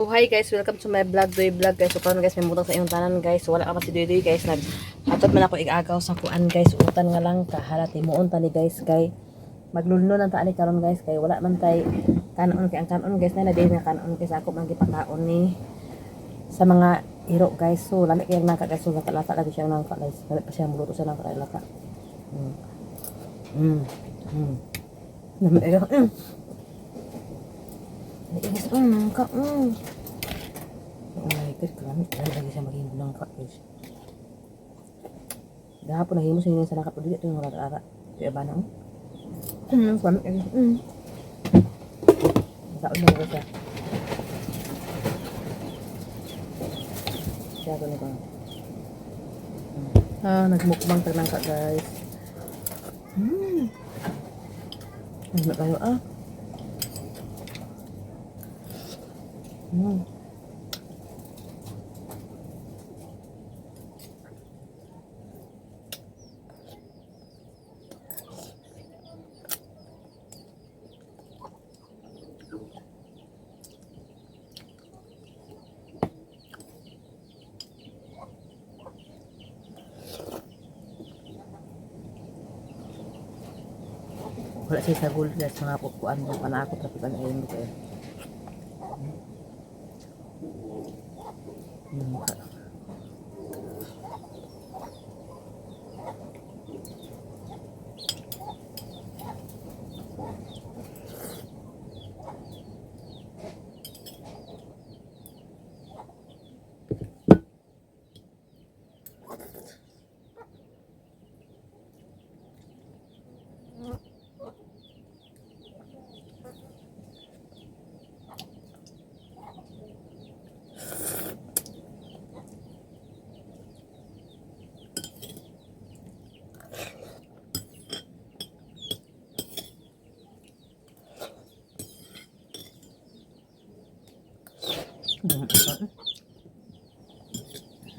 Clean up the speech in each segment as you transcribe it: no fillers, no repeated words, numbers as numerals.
So, hi guys, welcome to my vlog, Doy Vlog guys. So karon guys, may mutang sa inyong tanan guys. So, wala ka pa si Doy guys. Hatot man ako igagaw sa kuan guys. Utan nga lang kahalat himuon tani guys kay maglulno nang taani karon guys kay wala man tay kanon kay ang kanon guys na din nga kanon guys ako man gipakaon ni sa mga iro guys. So lami kay naka guys so lata lagi siya nang guys. Dali pa siya muluto sa nang lata. Lami ayo. Inis nangka. Ay, guys, kami lagi siya maging nangka guys. Dahapon nahimo sa inyo sa nangka pud dito yung rata-rata. Kaya ba nang? Kami Saon na ko siya. Siya ko nito. Nagmukbang tag nangka guys. Ano tayo wala siya sagol guys mga pupuan mo pana ako tapos ang ayun ko eh.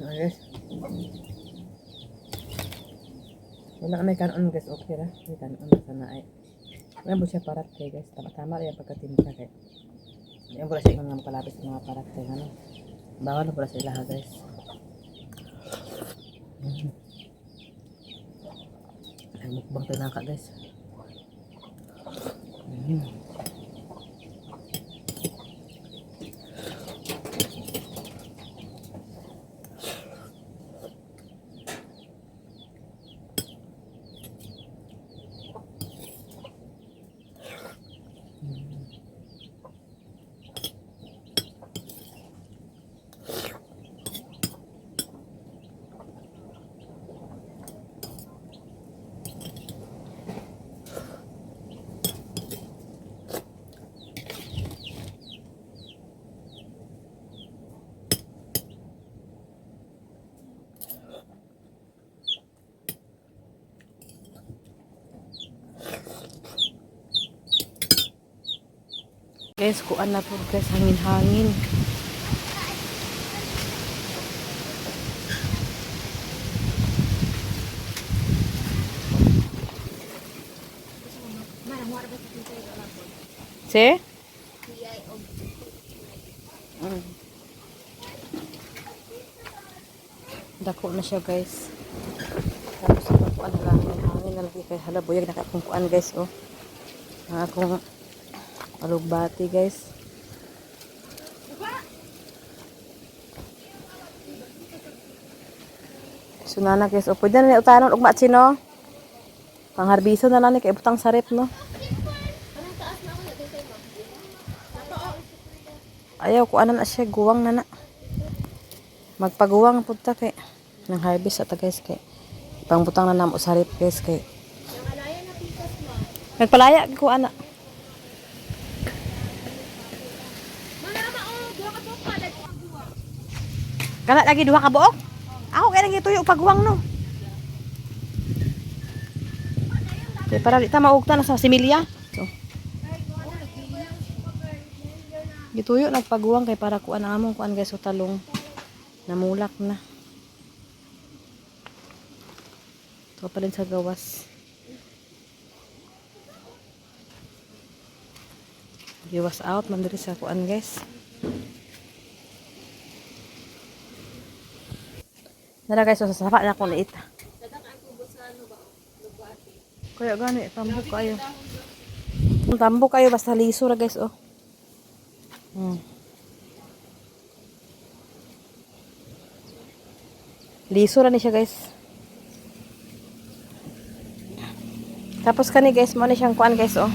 Guys. Wala may kanon guys, okay ra. May kanon sana ay. Wala mo siya parat kay guys. Tama-tama rin pagkatimpla kay. Yan pala siya yung makalapis ng mga parat kay ano. Bawal na pala sila ha guys. Ay mukbang tayo naka guys. Guys, kuan na po guys, hangin-hangin. Si? Dako na siya guys. Tapos kuan na lang, hangin na lagi kay hala buyag na akong kuan guys oh. Ang akong alugbati guys. Sunana guys. O pwede na utanon ug matsino. Pangharbiso na lang ni kay butang sarip no. Ayaw ko anan na siya guwang na na. Magpaguwang pud ta kay nang harvest ata guys kay pangbutang na namo sarip guys kay. Nagpalaya ko ana. Kana lagi duha ka buok? Ako kaya nang ituyo pagwang no. Kaya para di ta maugta na sa similya. So. Gituyo nagpagwang kay para kuan ang among kuan guys so talong namulak na. To pa rin sa gawas. Giwas out man diri sa kuan guys. Nara guys, so sasapa na akong liit. Kaya gani, tambok kayo. Tambok kayo, basta liso ra guys, oh. Liso ra ni siya guys. Tapos kani guys, mo ni siyang kuan guys, oh.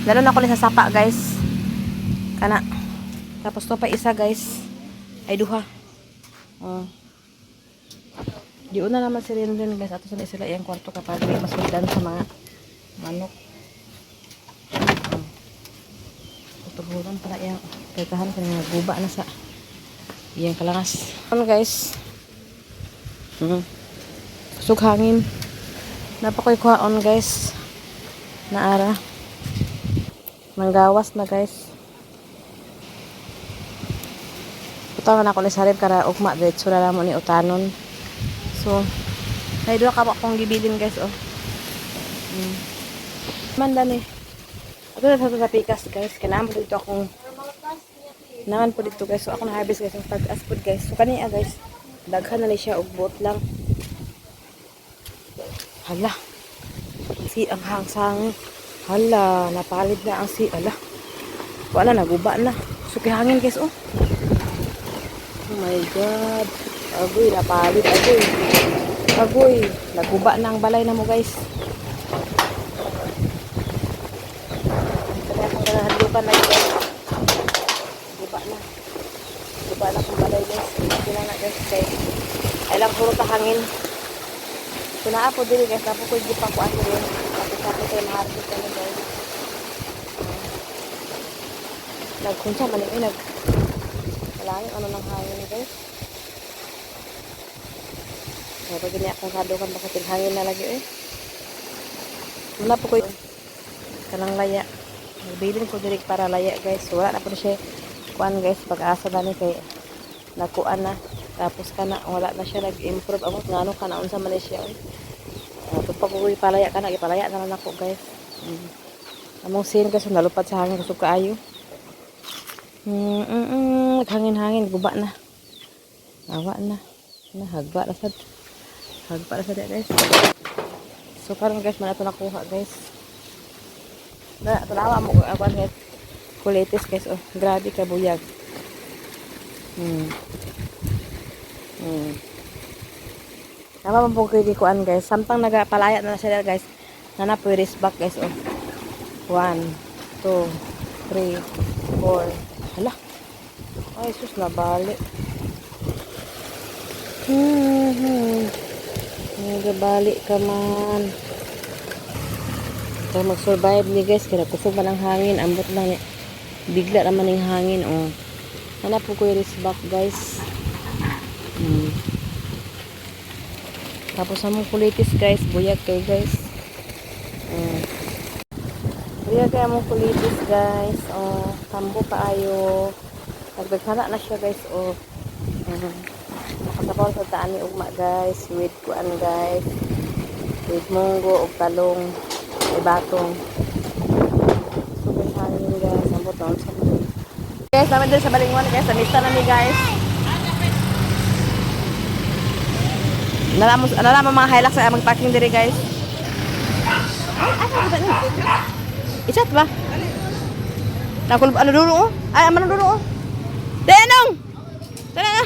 Lalo na ko ni sa sapa guys. Kana. Tapos to pa isa guys. Ay duha. Di una naman si Rindon guys. Ato sila iyang kwarto kapag may masuldan sa mga manok. Tutuburan pala iyang kagahan ka nga guba na sa iyang kalangas. Ano guys? Kusog hangin. Napakoy kuhaon guys. Naara. Manggawas na guys. Utaw na ako ni sarip kara ugma diretso na mo ni utanon. So, may duha ka pa akong gibilin guys, oh. Manda ni. Ato na sa pikas guys. Kailangan po dito akong naman po dito guys. So, ako na-harvest guys. Ang pag-as po guys. So, kaniya guys. Daghan na siya. Ugbot lang. Hala. Si ang hangsang. Hala. Napalid na ang si. Hala. Wala. Naguba na. So, hangin guys, oh. Oh my God. Agoy. Napalid. Agoy. Agoy. Naguba na ang balay na mo guys. Hadlukan na guys. Guba na. Guba na kung balay guys. Hindi na guys. Ay lang puro hangin. So naa po dili guys. Napo ko gipa ko ano rin. Tapos tayo maharvest kami guys. Nagkunsa man yung inag. Malangin ano ng hangin guys. Kaya pag gini akong kadukan baka hangin na lagi eh. Muna po ko kanang laya. Bilin ko direct para laya guys. Wala na po siya kuan guys. Pag-asa na ni kay nakuan na. Tapos ka na. Wala na siya nag-improve. Amot nga ano ka na. Unsa man siya. Pag ko ipalaya ka na. Ipalaya na lang ako guys. Among sin guys. Nalupad sa hangin. Kusog kaayo. Hangin-hangin. Guba na. Awa na. Hagba na sad. Hagba na sad guys. So karon guys. Man ito nakuha guys. Tanawa mo ako guys. Kulitis guys, oh. Grabe ka buyag. Tama mo po kayo kuan guys. Samtang nagapalaya na sila guys. Nana po i-race back guys, oh. 1, 2, 3, 4. Hala. Ay, sus na bali. Nagabali ka man. So, mag-survive ni guys. Kaya kusog man ang hangin. Ambot lang ni. Bigla naman yung hangin. Oh. Hanap po ko yung back guys. Tapos sa mong kulitis guys. Buyag kayo guys. Buyag kayo mong kulitis guys. Oh, tambo kaayo. Nagdaghana na siya guys. Oh. Nakatapaw sa taan ni ugma guys. With kuan guys. With munggo o talong. May batong. Super hangin guys. Ang buton sa mga. Guys, namin din sa Balingwan guys. Namista na ni guys. Nalaman mga Hilux ay mag-packing diri guys. Ay, ano ba niya? Isat ba? Nakul ano dulo oh? Ay, ano dulo oh? Denong! Tara na!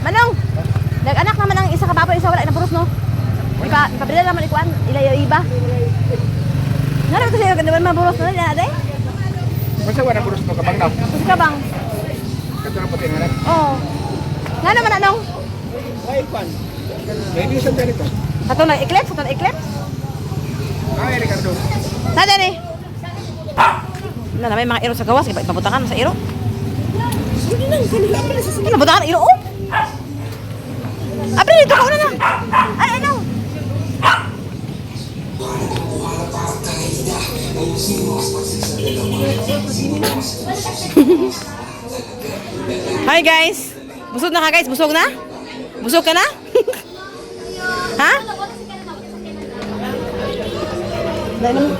Manong, nag-anak naman ang isa kababoy, isa wala na puros no. Ipabila naman ikuan, ilayo iba. Ngano to siya ganda man puros no na day? Masa wala puros no kabang daw. Puros ka bang? Kato na puti nga. Oo. Ngano man anong? Ay kwan. Maybe sa dito. Kato na eclipse, kato na eclipse. Ay Ricardo. Sa dali. Na may mga iro sa gawas, iba ipabutangan sa iro. Hindi nang kanila pa sa sila. Ipabutangan iro oh. Apre dito ka una na. Ay ano? Hi guys. Busog na ka guys? Busog na? Busog ka na? Ha? Dahil naman.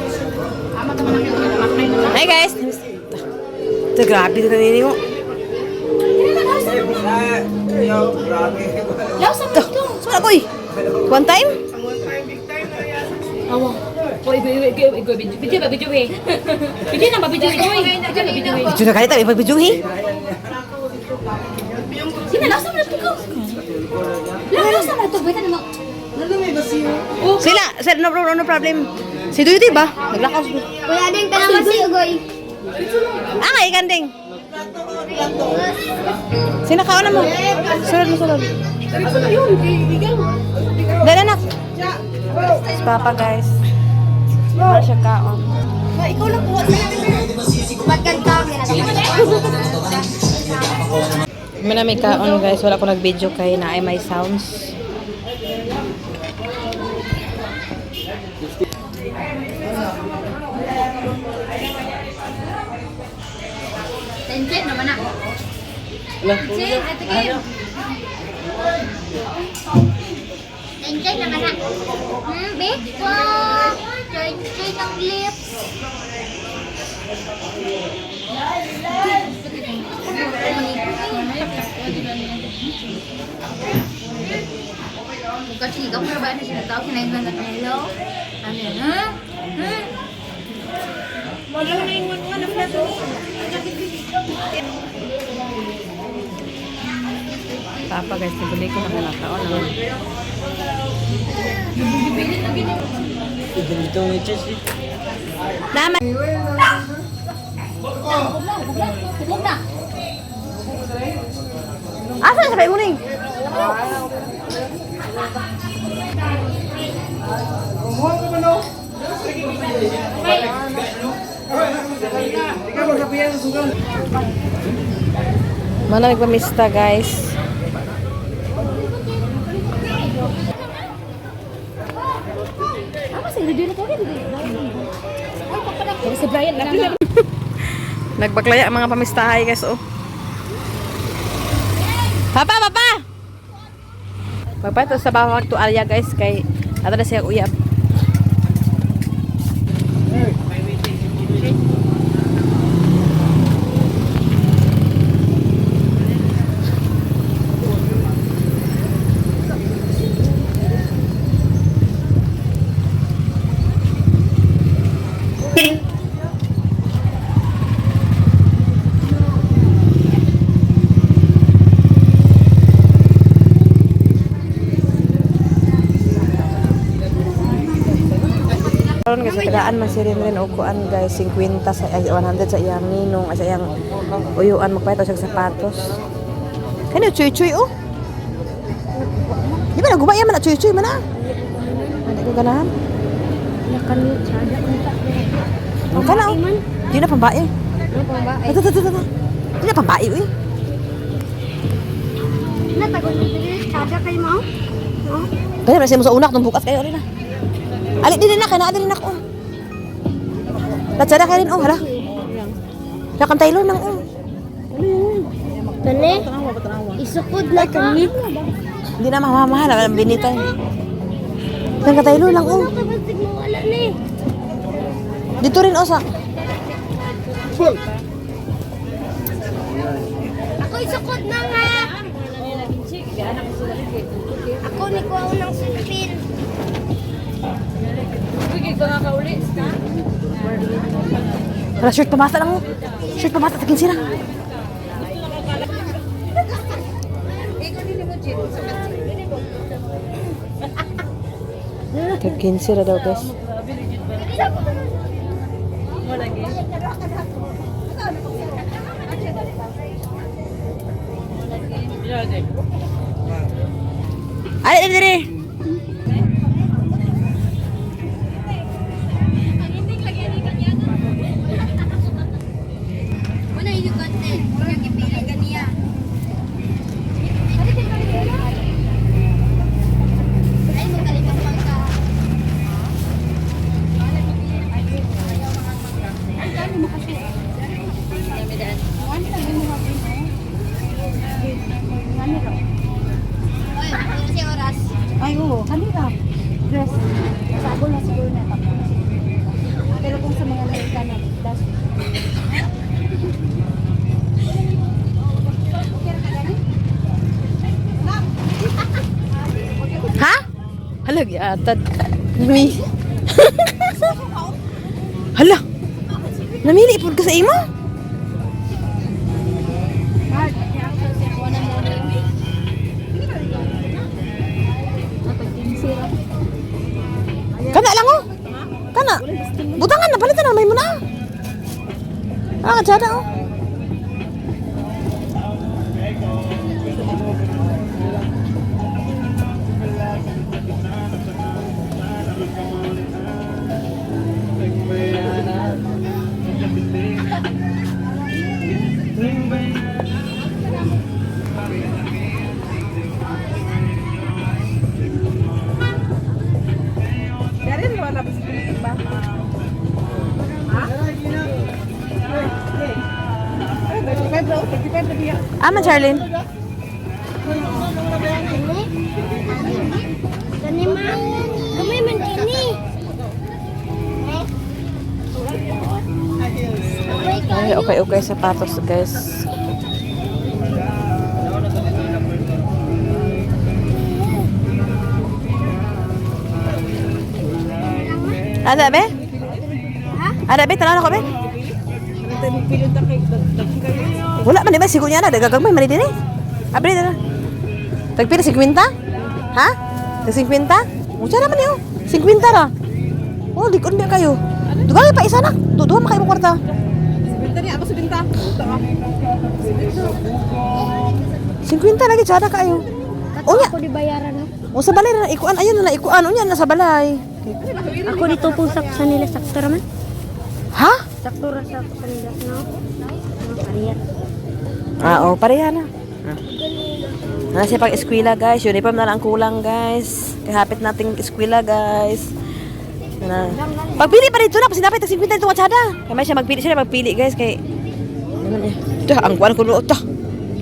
Hi guys! Ito, grabe ito nanini mo. Lausa mo ito. Saan ako eh? One time? Awa. Oh, video ba? Video eh. Video na ba? Video eh. Video na video eh. Ito na kanita, may pagbidyuhi. Sina, lausa mo na ito ko. Lausa mo na ito. Bita na mo. Sila, no problem. Si Duy ba? Naglakaw si Duy. Kuya Ding, tanang kasi ugoy. Ah, nga, ikanding. Sina kaon na mo? Sulod mo, sulod. Dala anak. Si Papa guys. Wala siya kaon. Ikaw lang po. Magkantang May may kaon guys. Wala ko nag-video kay na ay may sounds. Tenjen naman na. Tenjen, ito game. Tenjen naman na. Big one. Tenjen ng lips. Kasi ikaw mo ba na siya tao kinain lang ng hello? Ano yan, ha? Wala na yung mga na plato. Papa guys, nabili ko na kinakaon. Naman. Huwag na. Asa na sabay mo ning? Mana nagpamista guys. Si Brian lang. Nagbaklaya ang mga pamistahay guys oh. Papa! Magpato sa bawang to area guys kay ato na siya uyab. Karon kasi tagaan man si rin og kuan guys 50 sa 100 sa iyang ninong sa iyang uyuan magpaito siya sapatos. Kani chuy oh. Di ba nagubaya man na chuy man na? Hindi ko ganahan. Ang kana oh. Di na pambae. Ito. Di na pambae uy. Natagon mo dili sada kay mo. Kaya na siya mo sa unak nung bukas kayo rin na. Ali din na kana din ako. Latsada ka rin oh hala. Nakam tayo nang oh. Tani. Isukod na ka. Hindi na mamamahal ang binitan. Yan ka tayo lang oh. Kapasig mo wala ni. Dito rin oh sa. Full. Ako isukod na nga. Ako ni kuha unang sulpin. Hala shirt pamasa lang oh. Shirt pamasa sa kinsira. Tag-kinsira daw guys. Ali diri. Muna yung konti. Yung ipili ka niya. Ay, magkalipas lang ka. Oy, ano si oras? Ay, Giatad. Nami. Hala. Namili pud ka sa imo? Kana lang oh. Kana. Butangan na palitan na may mo na. Ah, katsada oh. Aman, Charlene. Gani man. Gamay man kini. Ay, okay, sapatos, guys. Ada, be? Ada, be? Tanaw na ko, be? Wala man, di ba? Sigo niya na. Dagagagmay, mali din eh. Abri na. Tagpila, 50? Ha? Tag 50? Mucha naman yun. 50 ra. Oh, likod niya kayo. Dugay pa isa na. Duha makayo mo kwarta. 50 niya, ako 50 lagi, tsada kayo. O niya. Ako di bayaran no. O sa balay na ikuan. Ayun na ikuan. O niya, nasa balay. Ako dito po sa nila sakto raman. Ha? Sakto ra sa kanila no. Pariyat. Ah, pareha na. Nana siya pag eskwela, guys. Uniform na lang ang kulang, guys. Kahapit nating eskwela, guys. Pagpili pa dito na. Kasi dapat 50 dito watsada. Kaya may siya magpili, guys. Kay dah, ang kuwan ko doon.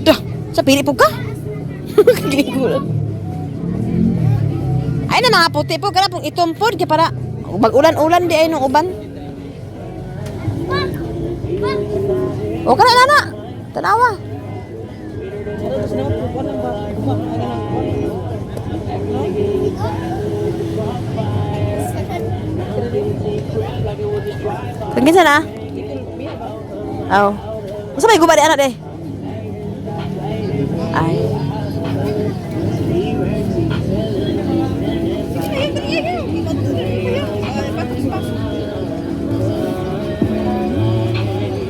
Dah, sa pili po ka. Kagigulan. Ay na mga puti po. Kaya pong itumpod. Kaya para mag-ulan-ulan di ay nung uban. O ka na, nana. Tanawa. Kagin sana? Aw. Masa may gubari anak deh? Ay.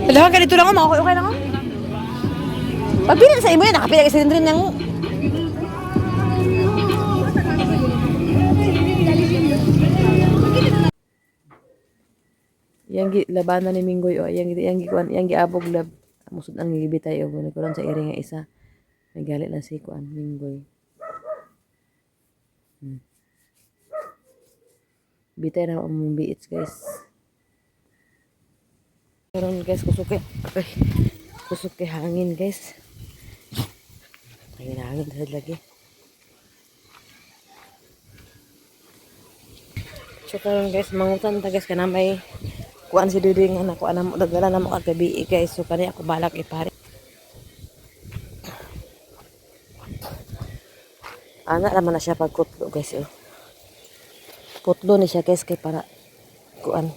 Padahal ka dito lang ako, okay lang ako. Pagpili sa imo yan, nakapili ka sa rin ng... Yang labanan ni Minggoy o yang giabog lab musud ang gibitay o nagkaroon sa iri nga isa. May galit na si kuan Minggoy. Bitay na ang biits, guys. Karon guys kusok kay hangin, guys. Hangin sa lagi. So karon guys mangutan ta guys kana may kuan si Duding nga nakuha na mo dagala na mo kagabi guys. So kani ako balak ipare. Ana naman na siya pagkutlo guys. Oh. Putlo ni siya guys kay para kuan.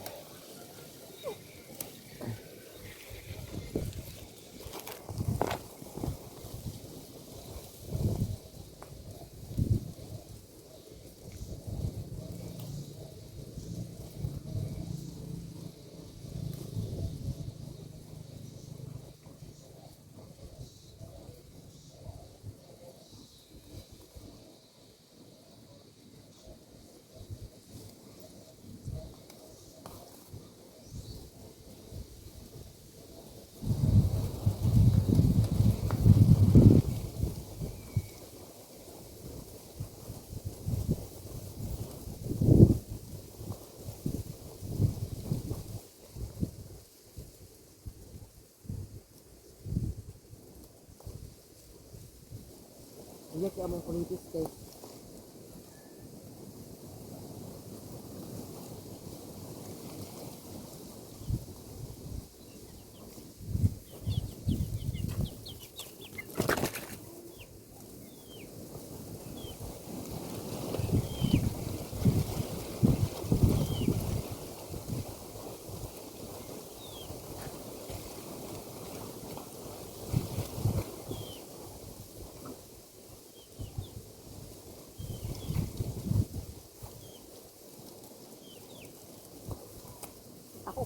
Iya kaya among politis kay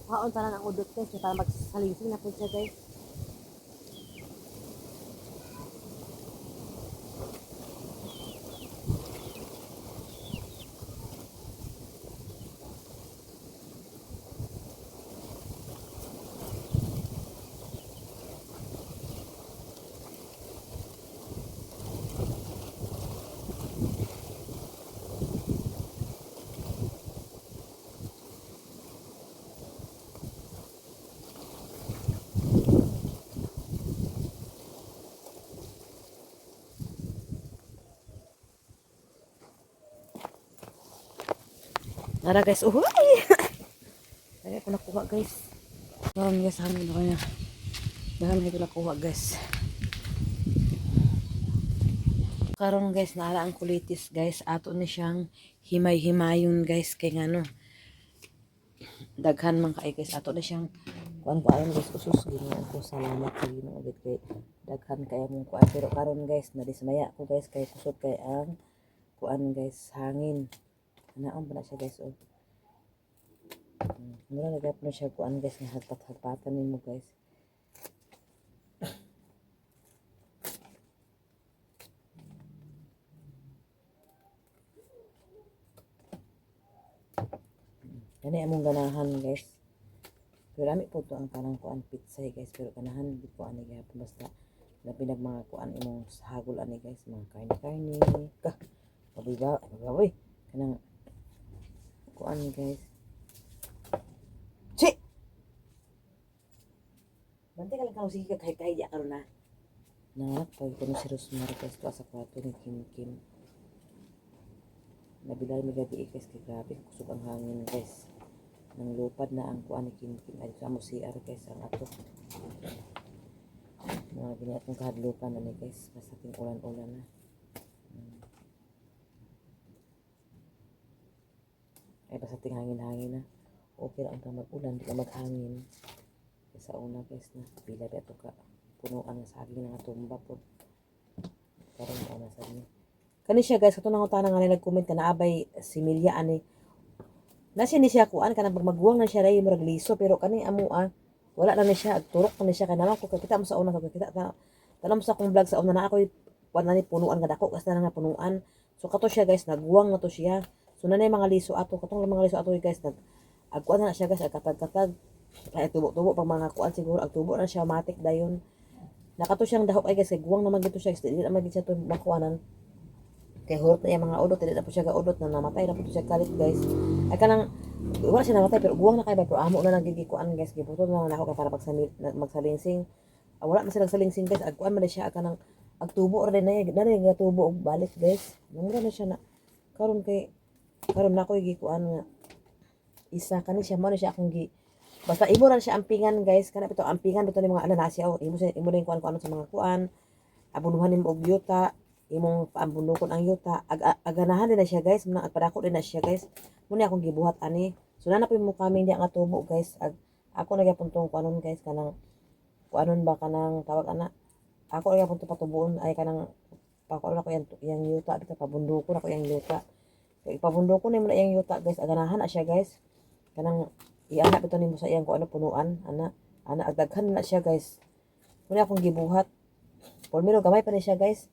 Kaon tanan ang udot guys, para magsalising na po siya guys. Tara guys, uy! Kaya ko nakuha guys. Karon guys, hangin ako niya. Dahil ko nakuha guys. Karon guys, naala ang kulitis guys. Ato ni siyang himay-himayon guys. Kaya nga no, daghan man kay guys. Ato na siyang kuan ko ayon guys. Usus, ginoo ko. Salamat sa ginoo ulit kay daghan kaya mong kuan. Pero karon guys, nadismaya ko guys. Kay kusot kay ang kuan guys, hangin. Naon ba na siya guys oh. Mura nagap na siya kuan guys nga hagpat-hagpatan nimo guys. Kani among ganahan guys. Pero dami po to ang parang kuan pizza guys, pero ganahan di ko ani gyapon basta labi nag mga kuan imong hagol ani guys, mga karne-karne ka. Pabiba, pabiba kanang kuan guys. Si. Bante ka lang kang sige ka kahit ya karon na. Nanganak pag ko si Rosemary guys to sa kwarto ni Kim Kim. Nabilay mi gabi guys kay grabe kusog ang hangin guys. Nang lupad na ang kuan ni Kim Kim ay sa mo CR guys ang ato. Mga gini atong kahadlukan na ni guys basta ting ulan-ulan na. Ay basta ting hangin-hangin na. Okay lang ka mag-ulan, di ka maghangin. Sa una guys na pila ba ito ka punuan sa aging nga tumba po. Karon mo na sa ni. Kani siya guys, kato nang utana nga nag-comment ka na abay si Milya ani. Nasi ni siya kuan kanang magmagwang na siya ray murag liso pero kani amua wala na ni siya agturok na ni siya kanama ko kita mo sa una ko kita tanam sa akong vlog sa una na ako kuan na ni punuan nga dako kas na nga punuan. So kato siya guys nagwang na to siya. So nanay mga liso ato katong mga liso ato guys nag agkuan na siya guys agkatag-katag kaya tubo-tubo pag mga kuan siguro agtubo na siya matik dayon. Nakato siyang dahok ay guys kay guwang naman gito siya dili naman gid siya to makuanan. Kay hurot na yung mga udot, hindi na po siya gaudot na namatay na po siya kalit guys. Ay kanang, wala siya namatay pero guwang na kayo ba, pero amo na nagigikuan guys. Giputo na ako para magsalinsing. Wala man sila nagsalinsing guys, agkuan man na siya, kanang agtubo rin na yan, na tubo og balik guys. Mura na siya na, karon na ako gikuan nga. Isa kani siya, mo na siya akong basta imo na siya ampingan guys, kana pito ampingan bito ni mga ananasya, imo na yung kuan-kuan sa mga kuan. Abunuhan nimo og yuta. Imong paambundukon ang yuta aganahan din na siya guys muna agpadako din na siya guys muna akong gibuhat ani so na po mo kami nga tubo guys ako nagapuntong kuanon guys kanang kuanon ba kanang tawag ana ako nagapuntong patubuon ay kanang pakuan ako yang yuta bitaw pabundukon ako yang yuta kay pabundukon nimo na yang yuta guys aganahan na siya guys kanang iana bitaw nimo sa iyang kuan punuan ana agdaghan na siya guys muna akong gibuhat pormiro gamay pa ni siya guys.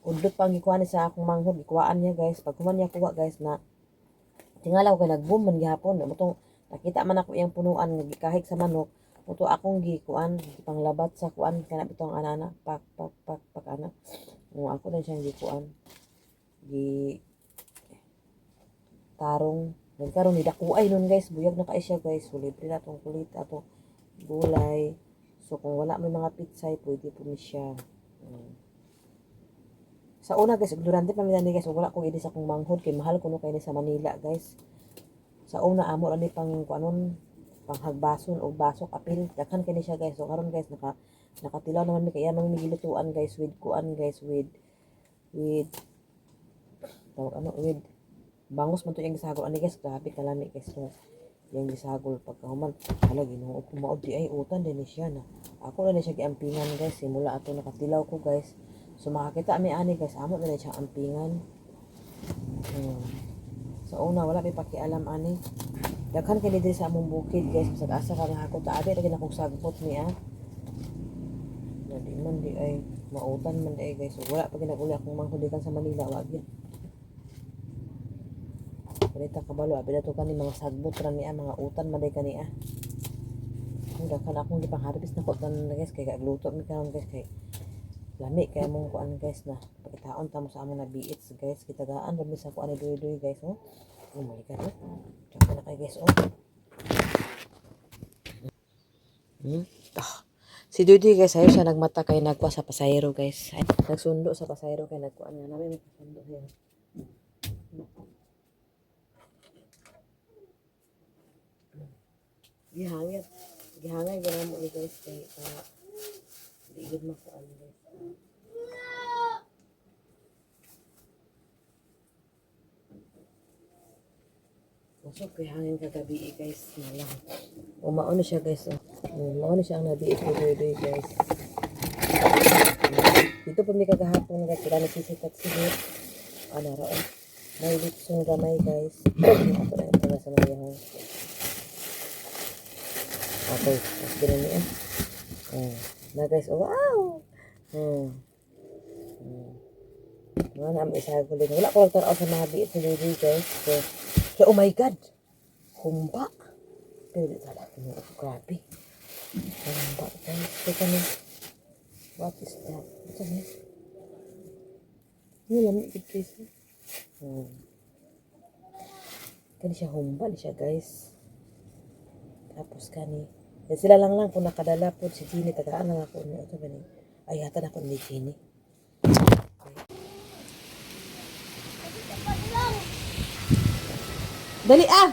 Udot pang gikuha sa akong manghod, gikuhaan niya guys. Pag kuman niya kuha guys na tingala ko kay nag-boom man gihapon. Mutong nakita man ako iyang punuan nga gikahig sa manok. Muto akong gikuan, gipanglabat sa kuan kana bitong anana pak ana. Mo ako din siyang gikuan. Gi tarong nagkaroon ni dakuay nun guys. Buyag na kay siya guys. So libre na tong kulit ato gulay. So kung wala may mga pitsay, pwede po ni siya. Sa una guys, ignorante pa nila ni guys, wala ko idi sa akong manghod kay mahal kuno kay ni sa Manila guys. Sa una amo ani pang kuanon panghagbason o basok apil dakan kay ni siya guys. So karon guys nakatilaw naman mi kay amang migilutuan guys with kuan guys with tawag ano with bangos man to yung gisagol ani guys, grabe kalami guys to. Yung gisagol pagkahuman hala Ginoo ko maod di ay utan din ni siya na. Ako na ni siya giampingan guys, simula ato nakatilaw ko guys. So makakita mi ani guys, amo na siya ampingan. So una wala may pakialam ani. Daghan kay diri sa among bukid guys, bisag asa ka nga ako taade lagi na kong sagbot niya. Di man di ay mautan man di ay guys. So, wala pa ginaguli akong manghulikan sa Manila, wag yun. Balita kabalo, abi na to kani mga sagbot ra niya, mga utan man di kaniya. Ang daghan akong gipang-harvest na ko tanan guys kay gagluto mi karon guys kay lami kay among kuan guys na pagkitaon ta mo sa among nabiits guys kitagaan rami sa kuan ni doy guys oh. Oh my god. Tsaka na kay guys oh. Si Dudy guys, ayaw siya nagmata kay nagkuha sa pasayro guys. Ay, nagsundo sa pasayro kay nagkuha niya. Namin may pasundo siya. Gihangit. Gihangay gina mo ni guys kay di gud makuan guys. Usok kay hangin kagabi guys. Malang. Umaon na siya guys. Umaon na siya ang nabiit ko doy guys. Dito pa may kagahapon guys. Sila nagsisikat silit. Ano raon. May litsong gamay guys. Ako na yung pala sa mga yahong. Okay. Tapos ganun niya. Na guys. Oh, wow! Mga naam isa ko din. Wala ko lang taraw sa mga biit sa doy guys. So, oh my god! Humba! Pero di talaga niyo ako. Grabe. Humba guys. Teka na. What is that? Ito na. Hindi lang. Ito kani siya humba. Di siya guys. Tapos kani. Yan sila lang kung nakadala po si Gini. Tagaan lang ako. Ito ba ni? Ay, hatan ako ni Gini. Dali ah!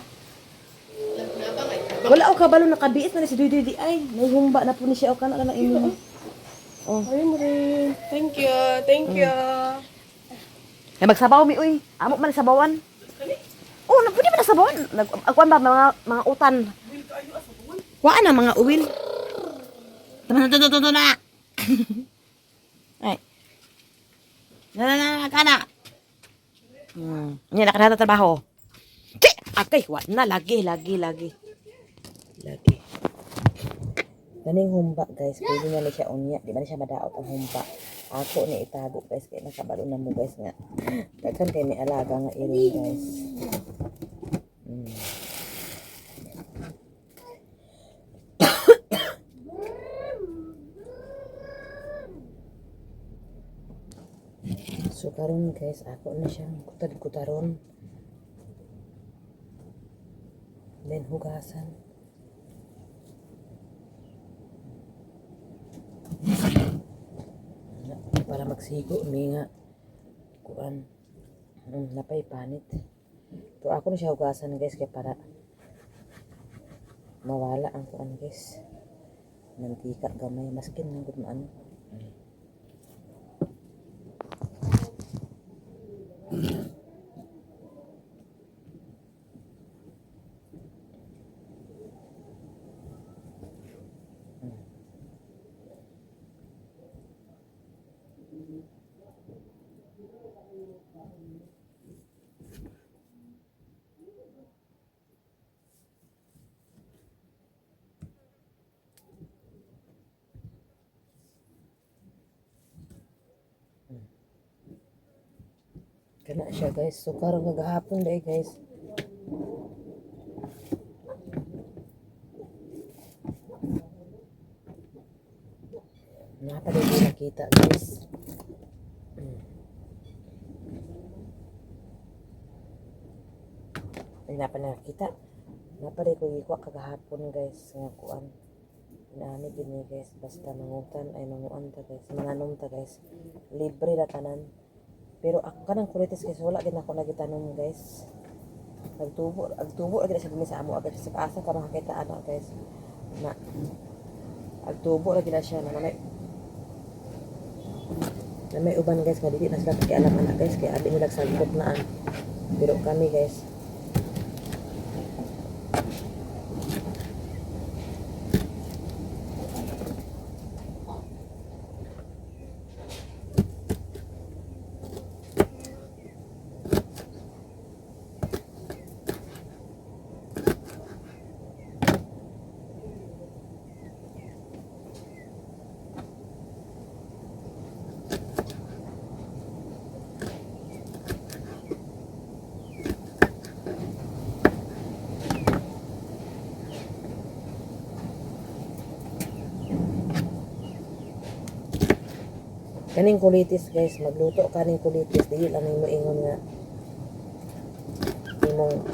Wala o kabalo nakabiit na si Duy di ay. May humba na po ni siya o kana na imo. Oh. Ay mo rin. Thank you. Thank you. Ay magsabaw mi uy. Amo man sabawan. Oh, pwede ba na sabawan? Nagkuan ba mga utan? Wa na mga uwil. Tama na. Ay. Na kana. Nya nakadata trabaho. Akay, wala na. Lagi. Ganing humba, guys. Pwede nga na siya unya. Di ba na siya madaot ang humba. Ako ni itago, guys. Kaya nakabalo na mo, guys, nga. Daghan kay may alaga nga iring, guys. So, karon guys, ako na siyang kutad-kutaron. Then hugasan. Para magsigo may nga kuan napay panit. So ako na siya hugasan guys kaya para mawala ang kuan guys. Mantika gamay maskin ng gudmaan. Kana siya guys. So karon kagahapon dai guys. Napa dai nakita guys. Ay napa nakita. Napa dai ko ikuha kagahapon guys nga kuan. Inaani din guys basta mangutan ay manguan ta guys. Manganom ta guys. Libre ra tanan. Pero ako kanang kulitis guys, wala din ako nagitanom guys. Agtubo lagi sa sa amo agad sa kaasa ka makakita ana guys. Na agtubo lagi na siya na may uban guys nga dili na sila pakialam ana guys kay abi nila sagbot na an. Pero kami guys Kaning kulitis guys, magluto kaning kulitis, dili lang nimo ingon nga imong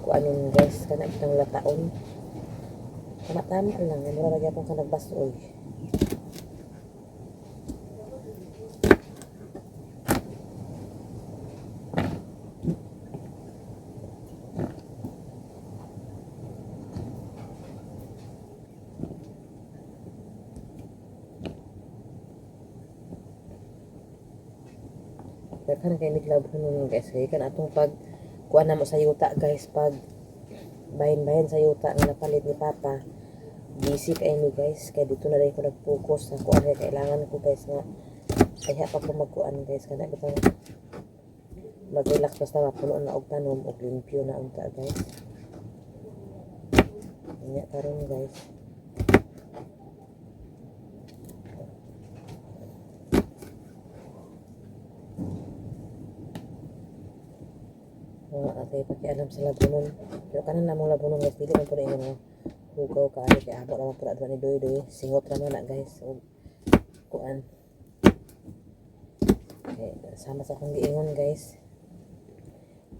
kuanin guys, kana bitang lataon. Tama-tama lang, mura ra gyapon ka nagbasoy. Daghan kay miglab nun guys, kay kan atong pag kuan na mo sa yuta guys, pag bahin-bahin sa yuta nga napalit ni Papa. Busy kay ni guys, kay dito na rin ko nag-focus sa kuan kay kailangan ko guys nga kaya pa ko magkuan guys, kana bitang mag-relax basta mapuno na og tanom og limpyo na unta guys. Nya karon guys. Atay pakialam sa labunon. Pero kanan namong labunon guys, dili man po na ingon hugaw ka ani kay abo naman po na ni doy singot naman na guys. O kuan. Okay, sama sa akong giingon guys.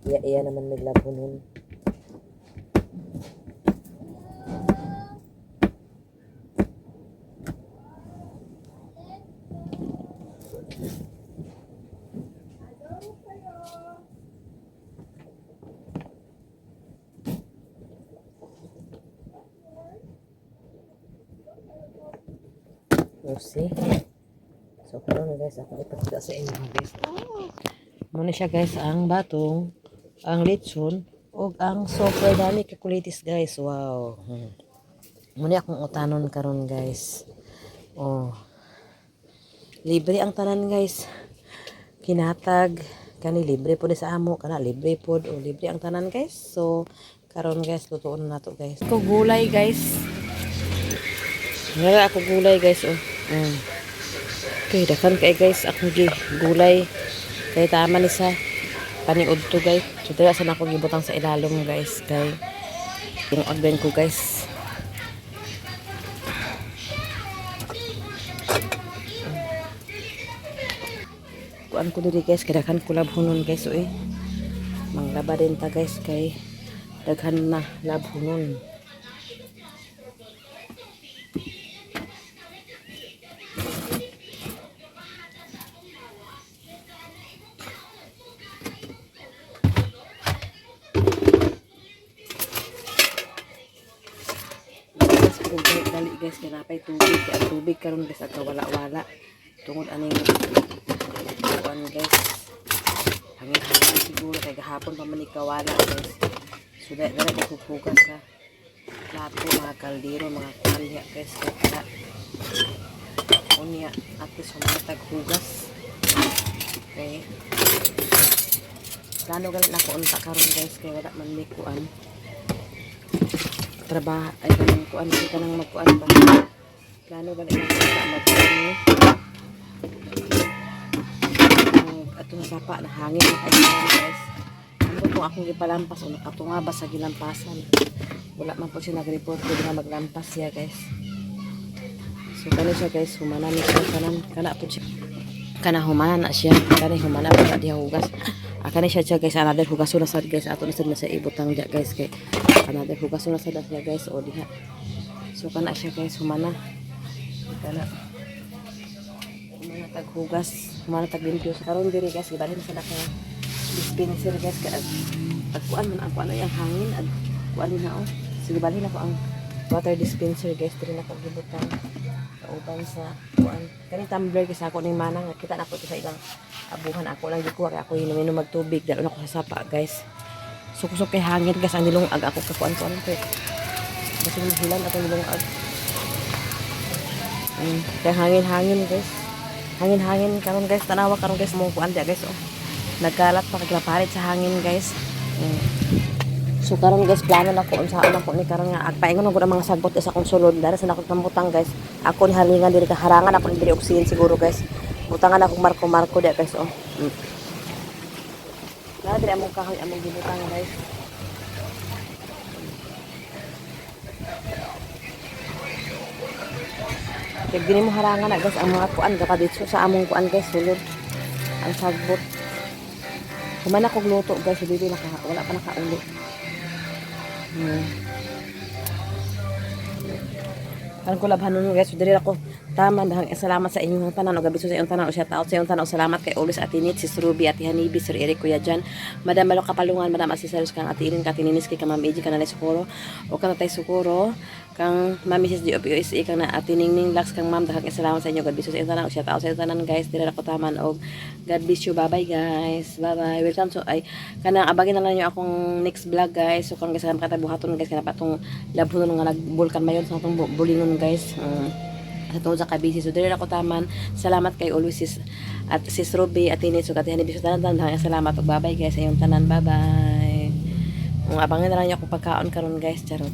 Iya naman may labunon. See? So, karon guys, ako ipakita sa inyo guys. Muna siya guys, ang batong, ang litson, o ang super dami kakulitis guys. Wow. Muna akong utanon karon guys. Oh. Libre ang tanan guys. Kinatag. Kani libre po sa amo. Kana libre po. O libre ang tanan guys. So, karon guys, lutuon na to guys. Ko gulay guys. Nara ako gulay guys. Oh. Okay, dakan kay guys akong gulay kay tama ni sa paniud to guys. So dira sa nako gibutang sa ilalom guys kay tinuod ben ko guys. Kuan ko diri guys, kay dakan ko labhonon guys oy. Manglaba din ta guys kay daghan na labhonon. Dali guys, kinapay tubig. Ang tubig karon guys aga wala-wala. Tungod aning kuan guys. Hangin siguro kay gahapon pa man ikawala guys. So dali maghuhugas ka. Plato, mga kaldero, mga kualya guys. Kaya unya at least humatag hugas. Okay. Plano galit na ko unta karon guys kay wala man may kuan. Trabaho ay kanang kuan kita nang magkuan ba. Plano galit na kita magkuan ni. Atong sapa na hangin ay guys. Ano kung akong ipalampas o nakatunga ba sa gilampasan. Wala man po siya nag-report ko na maglampas siya guys. So kani siya guys, humana ni siya kana po siya. Kana humana na siya, kani humana pa diha hugas. Kani siya guys, another hugason na sad guys, ato na sad na sa ibutang dia guys kay another hugason na sad siya guys o diha. So kana siya guys, humana. Kana humana tag hugas, humana tag limpyo sa karon diri guys, gibalhin sa naka dispenser guys kay agkuan man ang kuan ay ang hangin ag kuan din na oh. Sige balhin ako ang water dispenser guys, diri na ko gibutang uban sa kuan. Kani tumbler guys ako ning manang kita na ko sa ilang abuhan ako lang gikuha kay ako hinuminom magtubig dalo na ko sa sapa guys. Sukusok kay hangin guys ang nilungag ako kakuan-kuan ko. Kasi mahilan ako nilungag. Kay hangin-hangin guys. Hangin-hangin karon guys, tanawa karon guys mo kuan dia guys oh. Nagkalat pa kaglaparit sa hangin guys. So karon guys, plano na ko unsaan ako ni karon nga agpaingon ko ang mga sagbot sa akong sulod dara sa nakong tambutang guys. Ako ni halingan diri ka harangan ako ni diri oksigen siguro guys. Butangan akong marko-marko dia guys oh. Nara diri among kahoy among gibutang guys. Kaya gini mo harangan na guys ang mga kuan kapaditso sa among kuan guys sulod. Ang sagbot. Kumana kog luto guys, dito wala pa nakaulo. Parang ko labhan nun guys, diri ako tama dahang salamat sa inyong tanan o gabiso sa inyong tanan o shout out sa inyong tanan o salamat kay always Atinit, Sis Ruby, Ati Hanibi, Sir Eric, Kuya Jan, Madam Malo Kapalungan, Madam Asisaros kang Ati Irin, Katininis kay Ma'am Eji kanalay Sukuro o kanatay Sukuro kang Ma'am Mrs. DOPOSA kang na Ati Ningning Lax kang Ma'am dahang salamat sa inyo gabiso sa inyong tanan o shout out sa inyong tanan guys, diri ako taman o God bless you, bye bye guys, bye bye, welcome to ay kanang abagin na lang nyo akong next vlog guys, so kung guys kanang katabuhaton guys kanang patong labhon nga nagbulkan mayon sa atong bulingon guys. Sa tungod sa kabisi. So, dili ako taman. Salamat kay always sis Ruby at Tinit. So, katihan ibig sa tanan. Salamat. Bye-bye guys. Sa iyong tanan. Bye-bye. Abangan na lang niyo ako pagkaon karon guys. Charot.